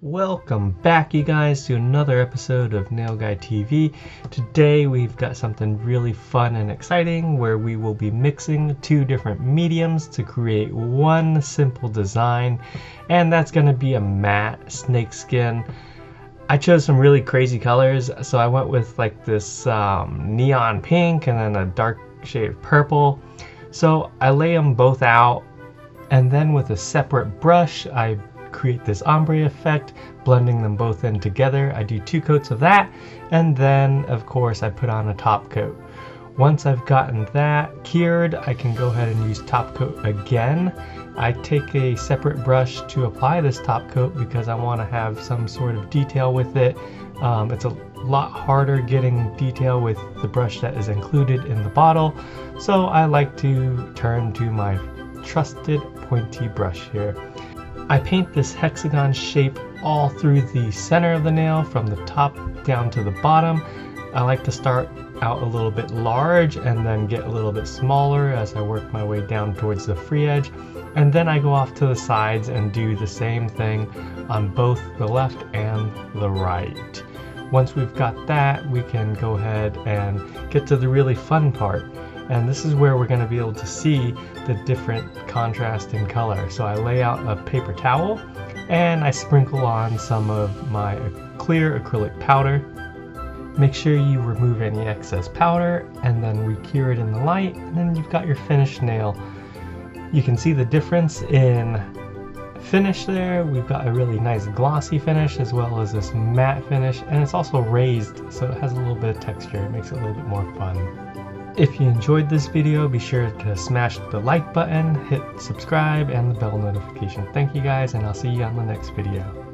Welcome back, you guys, to another episode of NailGuyTV. Today we've got something really fun and exciting where we will be mixing two different mediums to create one simple design, and that's going to be a matte snakeskin. I chose some really crazy colors, so I went with like this neon pink and then a dark shade of purple. So I lay them both out, and then with a separate brush I create this ombre effect, blending them both in together. I do 2 coats of that, and then of course I put on a top coat. Once I've gotten that cured, I can go ahead and use top coat again. I take a separate brush to apply this top coat because I want to have some sort of detail with it. It's a lot harder getting detail with the brush that is included in the bottle, so I like to turn to my trusted pointy brush here. I paint this hexagon shape all through the center of the nail from the top down to the bottom. I like to start out a little bit large and then get a little bit smaller as I work my way down towards the free edge, and then I go off to the sides and do the same thing on both the left and the right. Once we've got that, we can go ahead and get to the really fun part. And this is where we're going to be able to see the different contrast in color. So I lay out a paper towel and I sprinkle on some of my clear acrylic powder. Make sure you remove any excess powder and then re-cure it in the light, and then you've got your finished nail. You can see the difference in finish there. We've got a really nice glossy finish as well as this matte finish, and it's also raised, so it has a little bit of texture. It makes it a little bit more fun. If you enjoyed this video, be sure to smash the like button, hit subscribe, and the bell notification. Thank you guys, and I'll see you on the next video.